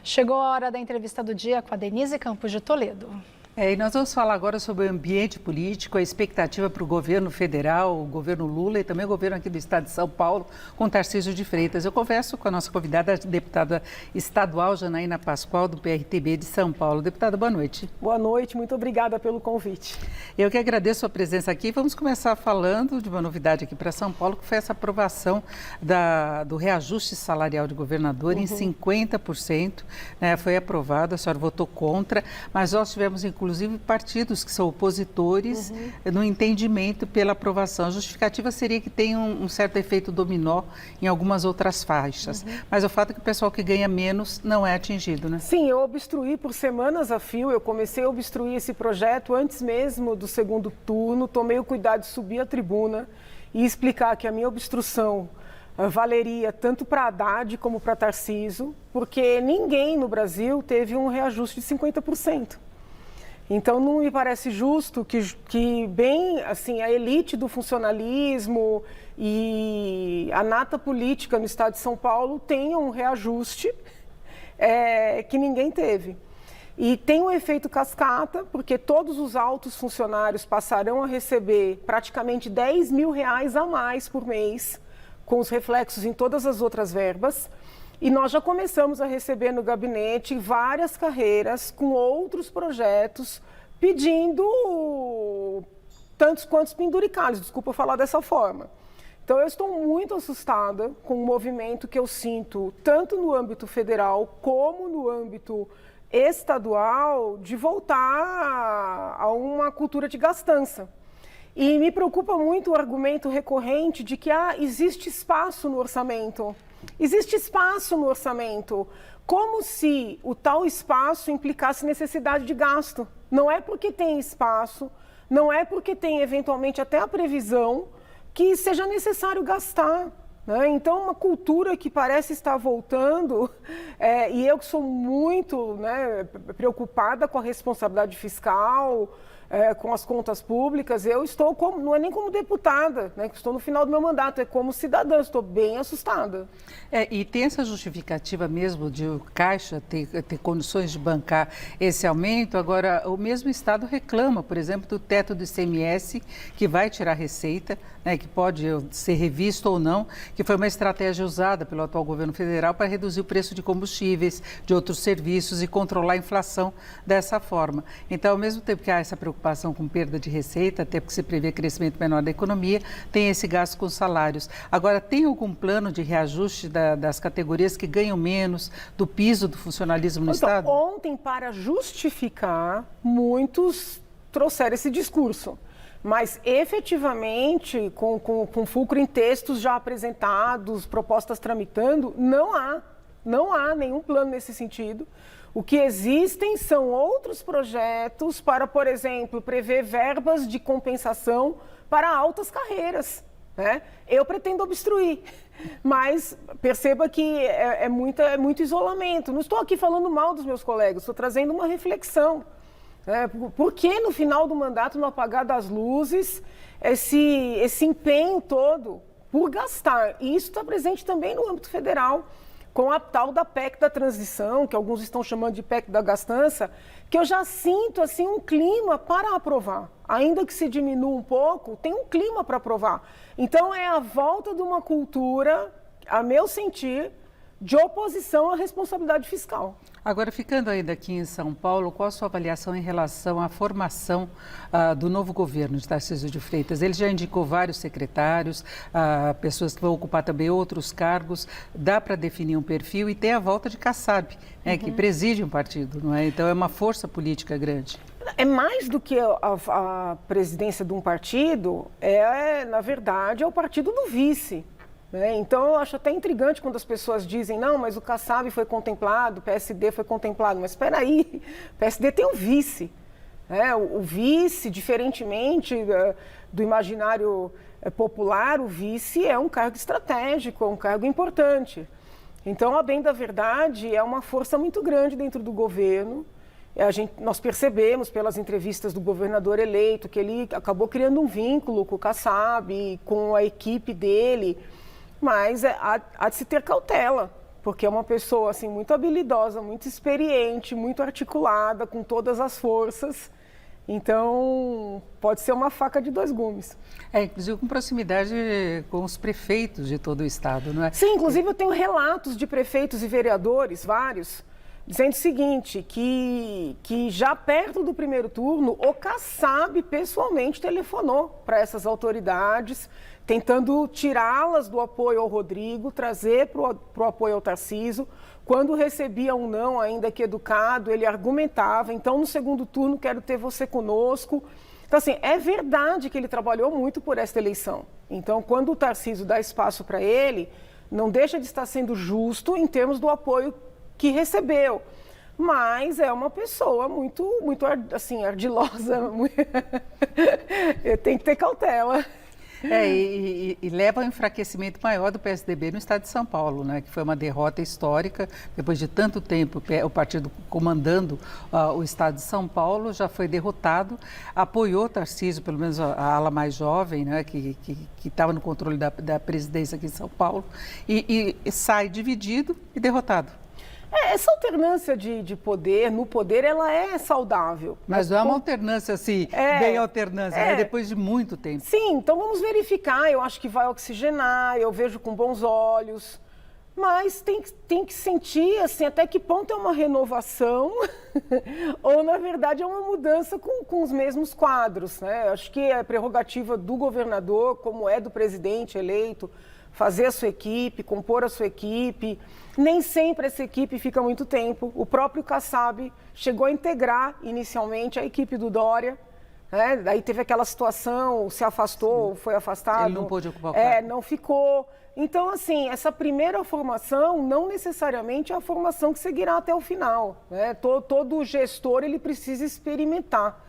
Chegou a hora da entrevista do dia com a Denise Campos de Toledo. E nós vamos falar agora sobre o ambiente político, a expectativa para o governo federal, o governo Lula e também o governo aqui do estado de São Paulo, com Tarcísio de Freitas. Eu converso com a nossa convidada, a deputada estadual Janaína Pascoal, do PRTB de São Paulo. Deputada, boa noite. Boa noite, muito obrigada pelo convite. Eu que agradeço a presença aqui. Vamos começar falando de uma novidade aqui para São Paulo, que foi essa aprovação do reajuste salarial de governador em 50%. Né? Foi aprovado, a senhora votou contra, mas nós tivemos, inclusive, partidos que são opositores no entendimento pela aprovação. A justificativa seria que tem um certo efeito dominó em algumas outras faixas. Mas o fato é que o pessoal que ganha menos não é atingido, né? Sim, eu obstruí por semanas a fio. Eu comecei a obstruir esse projeto antes mesmo do segundo turno. Tomei o cuidado de subir à tribuna e explicar que a minha obstrução valeria tanto para Haddad como para Tarcísio, porque ninguém no Brasil teve um reajuste de 50%. Então, não me parece justo que bem, assim, a elite do funcionalismo e a nata política no estado de São Paulo tenham um reajuste que ninguém teve. E tem um efeito cascata, porque todos os altos funcionários passarão a receber praticamente R$10 mil a mais por mês, com os reflexos em todas as outras verbas. E nós já começamos a receber no gabinete várias carreiras com outros projetos pedindo tantos quantos penduricalhos, desculpa falar dessa forma. Então eu estou muito assustada com o movimento que eu sinto tanto no âmbito federal como no âmbito estadual de voltar a uma cultura de gastança. E me preocupa muito o argumento recorrente de que existe espaço no orçamento. Existe espaço no orçamento, como se o tal espaço implicasse necessidade de gasto. Não é porque tem espaço, não é porque tem eventualmente até a previsão que seja necessário gastar. Né? Então, uma cultura que parece estar voltando, e eu que sou muito preocupada com a responsabilidade fiscal, com as contas públicas, eu estou não é nem como deputada, né, que estou no final do meu mandato, é como cidadã, estou bem assustada. E tem essa justificativa mesmo de o Caixa ter condições de bancar esse aumento. Agora, o mesmo Estado reclama, por exemplo, do teto do ICMS, que vai tirar receita, né, que pode ser revisto ou não, que foi uma estratégia usada pelo atual governo federal para reduzir o preço de combustíveis, de outros serviços e controlar a inflação dessa forma. Então, ao mesmo tempo que há essa preocupação com perda de receita, até porque se prevê crescimento menor da economia, tem esse gasto com salários. Agora, tem algum plano de reajuste das categorias que ganham menos, do piso do funcionalismo no Estado? Ontem, para justificar, muitos trouxeram esse discurso. Mas, efetivamente, com fulcro em textos já apresentados, propostas tramitando, não há nenhum plano nesse sentido. O que existem são outros projetos para, por exemplo, prever verbas de compensação para altas carreiras. Né? Eu pretendo obstruir, mas perceba que é muito isolamento. Não estou aqui falando mal dos meus colegas, estou trazendo uma reflexão. Por que no final do mandato, no apagar das luzes, esse empenho todo por gastar? E isso está presente também no âmbito federal, com a tal da PEC da transição, que alguns estão chamando de PEC da gastança, que eu já sinto assim, um clima para aprovar. Ainda que se diminua um pouco, tem um clima para aprovar. Então, é a volta de uma cultura, a meu sentir, de oposição à responsabilidade fiscal. Agora, ficando ainda aqui em São Paulo, qual a sua avaliação em relação à formação do novo governo de Tarcísio de Freitas? Ele já indicou vários secretários, pessoas que vão ocupar também outros cargos, dá para definir um perfil e tem a volta de Kassab, né, que preside um partido, não é? Então é uma força política grande. É mais do que a presidência de um partido, na verdade, é o partido do vice. Então, eu acho até intrigante quando as pessoas dizem, não, mas o Kassab foi contemplado, o PSD foi contemplado. Mas espera aí, o PSD tem um vice. O vice, diferentemente do imaginário popular, o vice é um cargo estratégico, é um cargo importante. Então, a bem da verdade, é uma força muito grande dentro do governo. Nós percebemos pelas entrevistas do governador eleito que ele acabou criando um vínculo com o Kassab, com a equipe dele. Mas há de se ter cautela, porque é uma pessoa assim, muito habilidosa, muito experiente, muito articulada, com todas as forças. Então, pode ser uma faca de dois gumes. Inclusive com proximidade com os prefeitos de todo o estado, não é? Sim, inclusive eu tenho relatos de prefeitos e vereadores, vários, dizendo o seguinte, que já perto do primeiro turno, o Kassab pessoalmente telefonou para essas autoridades, tentando tirá-las do apoio ao Rodrigo, trazer para o apoio ao Tarcísio. Quando recebia um não, ainda que educado, ele argumentava, então no segundo turno quero ter você conosco. Então assim, é verdade que ele trabalhou muito por esta eleição. Então quando o Tarcísio dá espaço para ele, não deixa de estar sendo justo em termos do apoio que recebeu. Mas é uma pessoa muito assim, ardilosa, tem que ter cautela. E leva ao enfraquecimento maior do PSDB no estado de São Paulo, né? Que foi uma derrota histórica. Depois de tanto tempo, o partido comandando o estado de São Paulo já foi derrotado. Apoiou Tarcísio, pelo menos a ala mais jovem, né? Que estava no controle da presidência aqui em São Paulo, e sai dividido e derrotado. Essa alternância de poder, no poder, ela é saudável. Mas não é uma alternância assim, bem alternância, é depois de muito tempo. Sim, então vamos verificar, eu acho que vai oxigenar, eu vejo com bons olhos, mas tem que sentir, assim, até que ponto é uma renovação ou, na verdade, é uma mudança com os mesmos quadros, né? Acho que é prerrogativa do governador, como é do presidente eleito, fazer a sua equipe, compor a sua equipe. Nem sempre essa equipe fica muito tempo. O próprio Kassab chegou a integrar inicialmente a equipe do Dória, né? Daí teve aquela situação, se afastou, foi afastado. Ele não pôde ocupar o cargo. Não ficou. Então, assim, essa primeira formação não necessariamente é a formação que seguirá até o final, né? Todo gestor ele precisa experimentar.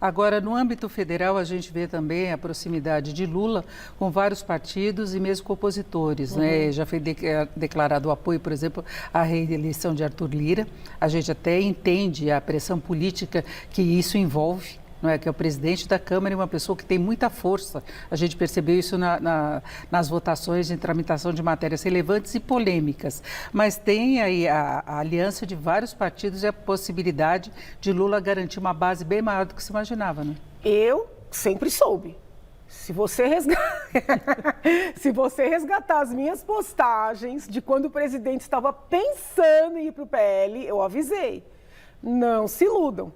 Agora, no âmbito federal, a gente vê também a proximidade de Lula com vários partidos e mesmo com opositores, né? Já foi declarado o apoio, por exemplo, à reeleição de Arthur Lira. A gente até entende a pressão política que isso envolve, não é? Que é o presidente da Câmara e uma pessoa que tem muita força. A gente percebeu isso nas votações em tramitação de matérias relevantes e polêmicas. Mas tem aí a aliança de vários partidos e a possibilidade de Lula garantir uma base bem maior do que se imaginava, né? Eu sempre soube. Se você resgatar as minhas postagens de quando o presidente estava pensando em ir para o PL, eu avisei. Não se iludam.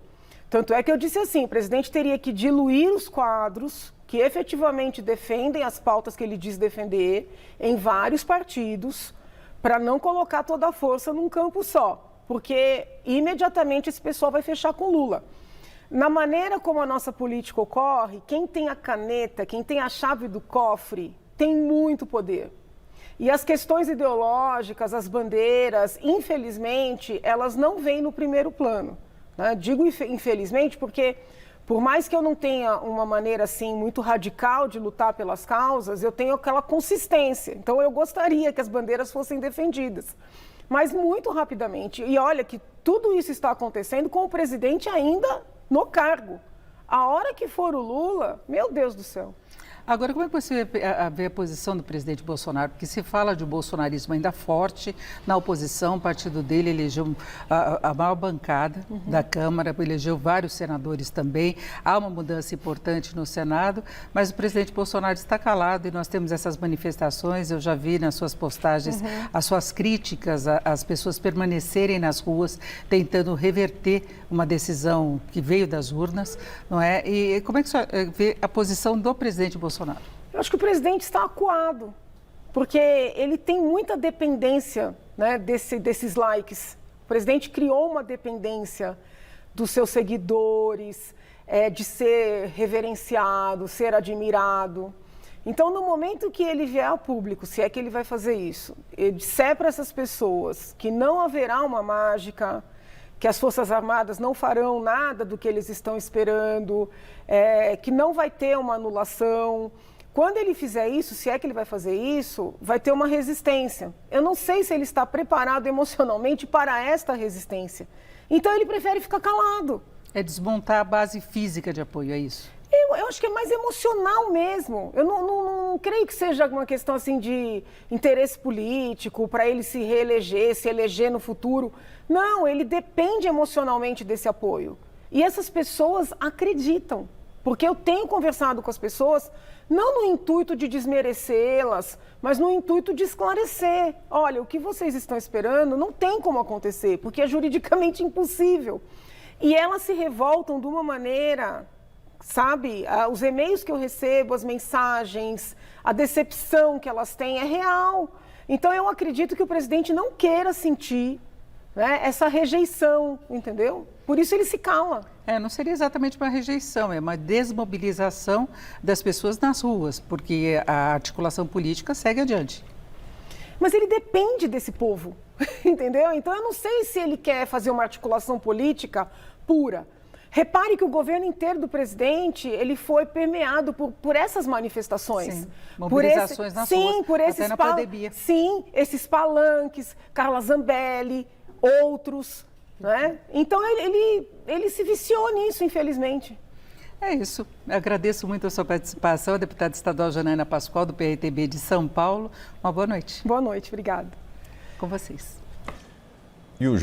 Tanto é que eu disse assim, o presidente teria que diluir os quadros que efetivamente defendem as pautas que ele diz defender em vários partidos, para não colocar toda a força num campo só, porque imediatamente esse pessoal vai fechar com Lula. Na maneira como a nossa política ocorre, quem tem a caneta, quem tem a chave do cofre, tem muito poder. E as questões ideológicas, as bandeiras, infelizmente, elas não vêm no primeiro plano. Digo infelizmente porque, por mais que eu não tenha uma maneira assim muito radical de lutar pelas causas, eu tenho aquela consistência. Então eu gostaria que as bandeiras fossem defendidas, mas muito rapidamente. E olha que tudo isso está acontecendo com o presidente ainda no cargo. A hora que for o Lula, meu Deus do céu. Agora, como é que você vê a posição do presidente Bolsonaro? Porque se fala de bolsonarismo ainda forte na oposição, o partido dele elegeu a maior bancada da Câmara, elegeu vários senadores também, há uma mudança importante no Senado, mas o presidente Bolsonaro está calado e nós temos essas manifestações, eu já vi nas suas postagens as suas críticas às pessoas permanecerem nas ruas, tentando reverter uma decisão que veio das urnas, não é? E como é que você vê a posição do presidente Bolsonaro? Eu acho que o presidente está acuado, porque ele tem muita dependência, né, desses likes. O presidente criou uma dependência dos seus seguidores, de ser reverenciado, ser admirado. Então, no momento que ele vier ao público, se é que ele vai fazer isso, ele disser para essas pessoas que não haverá uma mágica, que as Forças Armadas não farão nada do que eles estão esperando, que não vai ter uma anulação. Quando ele fizer isso, se é que ele vai fazer isso, vai ter uma resistência. Eu não sei se ele está preparado emocionalmente para esta resistência. Então ele prefere ficar calado. É desmontar a base física de apoio, é isso? Eu acho que é mais emocional mesmo. Eu não creio que seja uma questão assim de interesse político, para ele se reeleger, se eleger no futuro. Não, ele depende emocionalmente desse apoio. E essas pessoas acreditam. Porque eu tenho conversado com as pessoas, não no intuito de desmerecê-las, mas no intuito de esclarecer. Olha, o que vocês estão esperando não tem como acontecer, porque é juridicamente impossível. E elas se revoltam de uma maneira, sabe? Os e-mails que eu recebo, as mensagens, a decepção que elas têm é real. Então eu acredito que o presidente não queira sentir, né, essa rejeição, entendeu? Por isso ele se cala. Não seria exatamente uma rejeição, é uma desmobilização das pessoas nas ruas, porque a articulação política segue adiante. Mas ele depende desse povo, entendeu? Então eu não sei se ele quer fazer uma articulação política pura. Repare que o governo inteiro do presidente, ele foi permeado por essas manifestações. Sim, mobilizações nas ruas, por esses até na pandemia. Sim, esses palanques, Carla Zambelli, outros, né? Então ele se viciou nisso, infelizmente. É isso. Agradeço muito a sua participação, a deputada estadual Janaína Pascoal, do PRTB de São Paulo. Uma boa noite. Boa noite, obrigada. Com vocês.